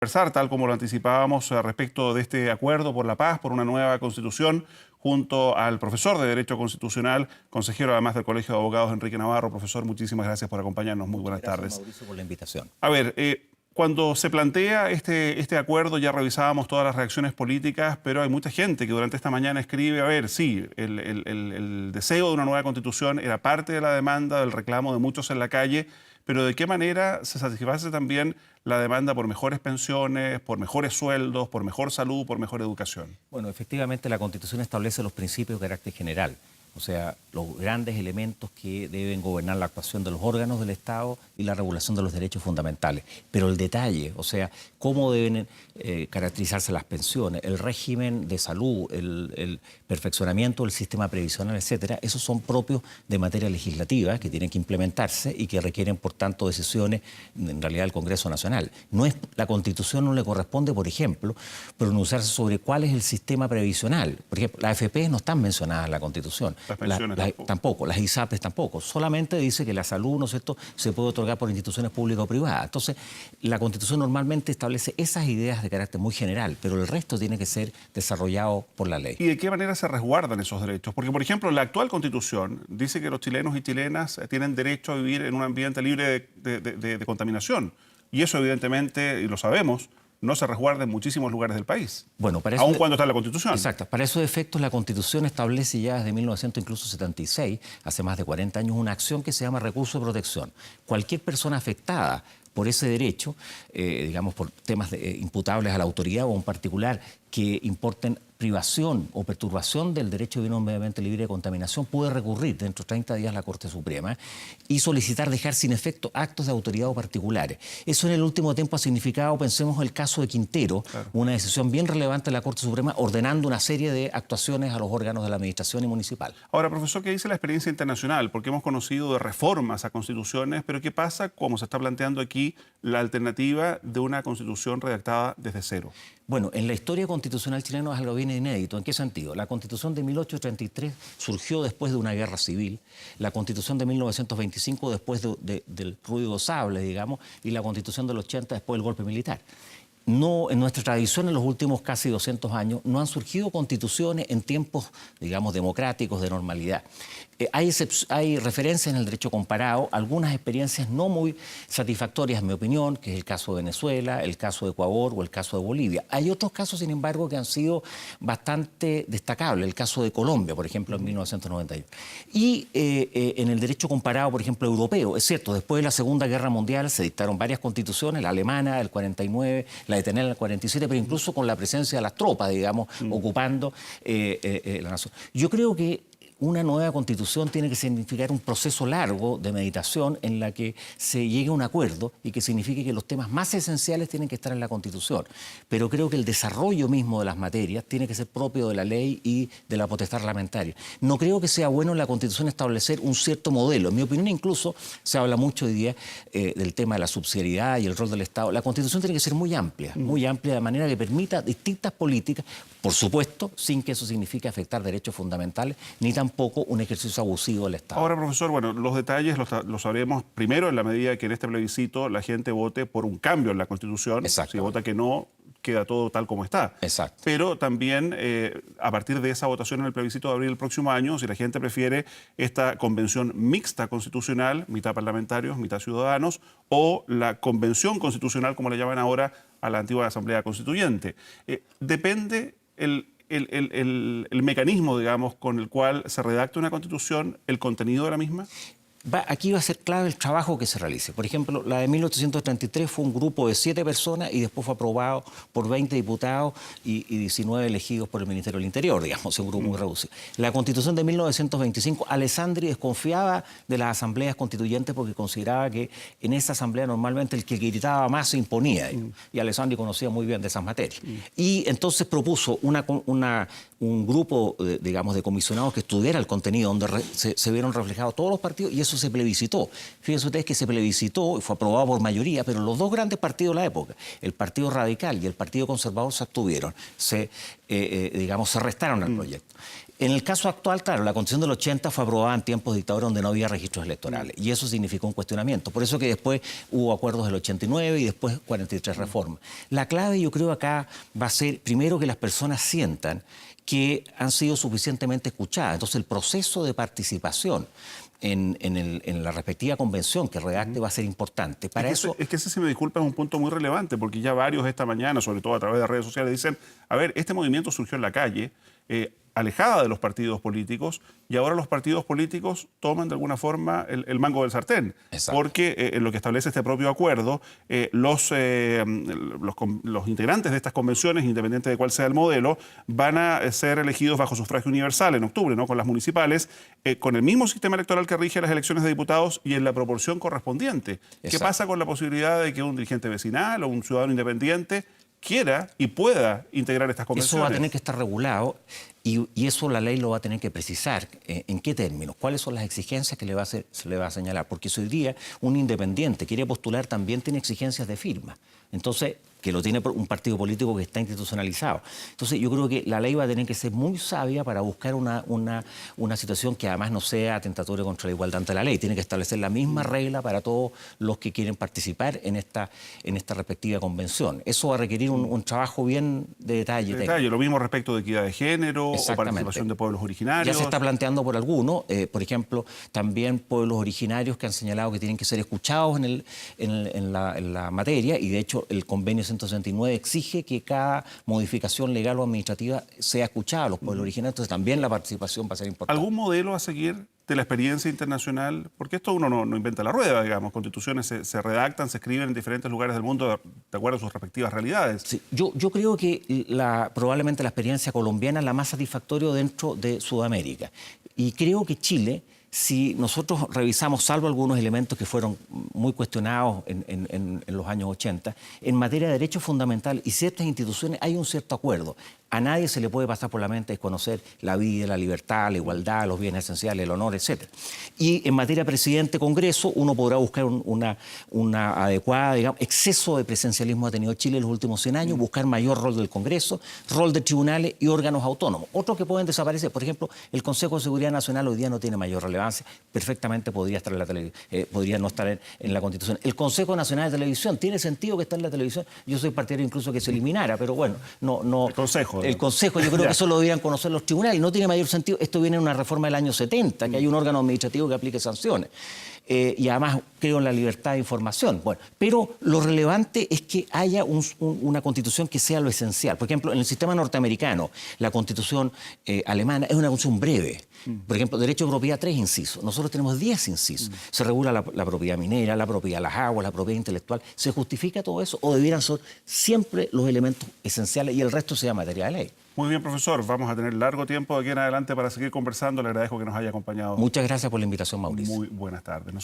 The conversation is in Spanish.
Conversar, tal como lo anticipábamos, respecto de este acuerdo por la paz, por una nueva constitución, junto al profesor de Derecho Constitucional, consejero además del Colegio de Abogados, Enrique Navarro. Profesor, muchísimas gracias por acompañarnos. Muy buenas tardes. Mauricio, por la invitación. A ver, cuando se plantea este acuerdo, ya revisábamos todas las reacciones políticas, pero hay mucha gente que durante esta mañana escribe, a ver, sí, el deseo de una nueva constitución era parte de la demanda, del reclamo de muchos en la calle, pero ¿de qué manera se satisface también la demanda por mejores pensiones, por mejores sueldos, por mejor salud, por mejor educación? Bueno, efectivamente la Constitución establece los principios de carácter general, o sea, los grandes elementos que deben gobernar la actuación de los órganos del Estado y la regulación de los derechos fundamentales. Pero el detalle, o sea, cómo deben caracterizarse las pensiones, el régimen de salud, el perfeccionamiento del sistema previsional, etcétera, esos son propios de materia legislativa que tienen que implementarse y que requieren, por tanto, decisiones, en realidad, del Congreso Nacional. La Constitución no le corresponde, por ejemplo, pronunciarse sobre cuál es el sistema previsional. Por ejemplo, las AFP no están mencionadas en la Constitución. Las pensiones tampoco, las ISAPRES tampoco. Solamente dice que la salud, ¿no es cierto?, se puede otorgar por instituciones públicas o privadas. Entonces, la Constitución normalmente establece esas ideas de carácter muy general, pero el resto tiene que ser desarrollado por la ley. ¿Y de qué manera se resguardan esos derechos? Porque, por ejemplo, la actual Constitución dice que los chilenos y chilenas tienen derecho a vivir en un ambiente libre de contaminación. Y eso, evidentemente, y lo sabemos, no se resguarda en muchísimos lugares del país, bueno, para aun cuando está en la Constitución. Exacto. Para esos efectos, la Constitución establece ya desde 1976, hace más de 40 años, una acción que se llama recurso de protección. Cualquier persona afectada por ese derecho, digamos, por temas imputables a la autoridad o a un particular que importen privación o perturbación del derecho de vivir en un medio ambiente libre de contaminación, puede recurrir dentro de 30 días a la Corte Suprema y solicitar dejar sin efecto actos de autoridad o particulares. Eso en el último tiempo ha significado, pensemos el caso de Quintero, claro, una decisión bien relevante de la Corte Suprema ordenando una serie de actuaciones a los órganos de la administración y municipal. Ahora, profesor, ¿qué dice la experiencia internacional? Porque hemos conocido de reformas a constituciones, pero ¿qué pasa, como se está planteando aquí, la alternativa de una constitución redactada desde cero? Bueno, en la historia constitucional chilena es algo bien inédito. ¿En qué sentido? La Constitución de 1833 surgió después de una guerra civil, la Constitución de 1925 después del ruido sable, digamos, y la Constitución del 80 después del golpe militar. No, en nuestra tradición, en los últimos casi 200 años, no han surgido constituciones en tiempos, digamos, democráticos, de normalidad. Hay referencias en el derecho comparado, algunas experiencias no muy satisfactorias, en mi opinión, que es el caso de Venezuela, el caso de Ecuador o el caso de Bolivia. Hay otros casos, sin embargo, que han sido bastante destacables. El caso de Colombia, por ejemplo, en 1991. Y en el derecho comparado, por ejemplo, europeo, es cierto, después de la Segunda Guerra Mundial se dictaron varias constituciones, la alemana del 49, la de Tener el 47, pero incluso con la presencia de las tropas, digamos, ocupando la nación. Yo creo que una nueva constitución tiene que significar un proceso largo de meditación en la que se llegue a un acuerdo y que signifique que los temas más esenciales tienen que estar en la constitución. Pero creo que el desarrollo mismo de las materias tiene que ser propio de la ley y de la potestad reglamentaria. No creo que sea bueno en la constitución establecer un cierto modelo. En mi opinión, incluso se habla mucho hoy día del tema de la subsidiariedad y el rol del Estado. La constitución tiene que ser muy amplia de manera que permita distintas políticas, por supuesto, sin que eso signifique afectar derechos fundamentales, ni tampoco un ejercicio abusivo del Estado. Ahora, profesor, bueno, los detalles los sabremos primero en la medida que en este plebiscito la gente vote por un cambio en la Constitución. Si vota que no, queda todo tal como está. Exacto. Pero también, a partir de esa votación en el plebiscito de abril del próximo año, si la gente prefiere esta convención mixta constitucional, mitad parlamentarios, mitad ciudadanos, o la convención constitucional, como le llaman ahora a la antigua Asamblea Constituyente. Depende el mecanismo, digamos, con el cual se redacta una constitución, el contenido de la misma. Aquí va a ser clave el trabajo que se realice. Por ejemplo, la de 1833 fue un grupo de 7 personas y después fue aprobado por 20 diputados y 19 elegidos por el Ministerio del Interior, digamos, un grupo muy reducido. La Constitución de 1925, Alessandri desconfiaba de las asambleas constituyentes porque consideraba que en esa asamblea normalmente el que gritaba más se imponía. Y Alessandri conocía muy bien de esas materias. Y entonces propuso un grupo, digamos, de comisionados que estudiara el contenido, donde se vieron reflejados todos los partidos, y eso se plebiscitó. Fíjense ustedes que se plebiscitó y fue aprobado por mayoría, pero los dos grandes partidos de la época, el Partido Radical y el Partido Conservador, se abstuvieron, digamos, se restaron al proyecto. En el caso actual, claro, la Constitución del 80 fue aprobada en tiempos de dictadura donde no había registros electorales y eso significó un cuestionamiento. Por eso que después hubo acuerdos del 89 y después 43 reformas. La clave, yo creo, acá va a ser, primero, que las personas sientan que han sido suficientemente escuchadas. Entonces, el proceso de participación en la respectiva convención que redacte va a ser importante. Para eso... Es que ese, si me disculpa, es un punto muy relevante, porque ya varios esta mañana, sobre todo a través de redes sociales, dicen, a ver, este movimiento surgió en la calle, alejada de los partidos políticos, y ahora los partidos políticos toman de alguna forma el mango del sartén. Exacto. Porque en lo que establece este propio acuerdo, los integrantes de estas convenciones, independiente de cuál sea el modelo, van a ser elegidos bajo sufragio universal en octubre, ¿no? Con las municipales, con el mismo sistema electoral que rige las elecciones de diputados y en la proporción correspondiente. Exacto. ¿Qué pasa con la posibilidad de que un dirigente vecinal o un ciudadano independiente quiera y pueda integrar estas convenciones? Eso va a tener que estar regulado y eso la ley lo va a tener que precisar. ¿En qué términos? ¿Cuáles son las exigencias que se le va a señalar? Porque si hoy día un independiente quiere postular, también tiene exigencias de firma. Entonces, que lo tiene un partido político que está institucionalizado. Entonces, yo creo que la ley va a tener que ser muy sabia para buscar una situación que además no sea atentatoria contra la igualdad ante la ley. Tiene que establecer la misma regla para todos los que quieren participar en esta respectiva convención. Eso va a requerir un trabajo bien de detalle. Lo mismo respecto de equidad de género o participación de pueblos originarios. Ya se está planteando por algunos, por ejemplo, también pueblos originarios que han señalado que tienen que ser escuchados en la materia, y de hecho el convenio 169 exige que cada modificación legal o administrativa sea escuchada a los pueblos originarios, entonces también la participación va a ser importante. ¿Algún modelo a seguir de la experiencia internacional? Porque esto uno no inventa la rueda, digamos. Constituciones se redactan, se escriben en diferentes lugares del mundo de acuerdo a sus respectivas realidades. Sí, yo creo que probablemente la experiencia colombiana es la más satisfactoria dentro de Sudamérica. Y creo que Chile, si nosotros revisamos, salvo algunos elementos que fueron muy cuestionados en los años 80, en materia de derechos fundamentales y ciertas instituciones hay un cierto acuerdo. A nadie se le puede pasar por la mente desconocer la vida, la libertad, la igualdad, los bienes esenciales, el honor, etc. Y en materia presidente-congreso, uno podrá buscar una adecuada, digamos, exceso de presencialismo ha tenido Chile en los últimos 100 años, buscar mayor rol del Congreso, rol de tribunales y órganos autónomos. Otros que pueden desaparecer, por ejemplo, el Consejo de Seguridad Nacional hoy día no tiene mayor relevancia, perfectamente podría estar podría no estar en la Constitución. El Consejo Nacional de Televisión, ¿tiene sentido que esté en la televisión? Yo soy partidario incluso que se eliminara, pero bueno, no. El Consejo, yo creo que eso lo deberían conocer los tribunales. No tiene mayor sentido. Esto viene en una reforma del año 70, que hay un órgano administrativo que aplique sanciones. Y además creo en la libertad de información. Bueno, pero lo relevante es que haya una constitución que sea lo esencial. Por ejemplo, en el sistema norteamericano, la constitución alemana es una constitución breve. Por ejemplo, derecho de propiedad, 3 incisos. Nosotros tenemos 10 incisos. Se regula la propiedad minera, la propiedad de las aguas, la propiedad intelectual. ¿Se justifica todo eso o debieran ser siempre los elementos esenciales y el resto sea materia de ley? Muy bien, profesor. Vamos a tener largo tiempo de aquí en adelante para seguir conversando. Le agradezco que nos haya acompañado. Muchas gracias por la invitación, Mauricio. Muy buenas tardes.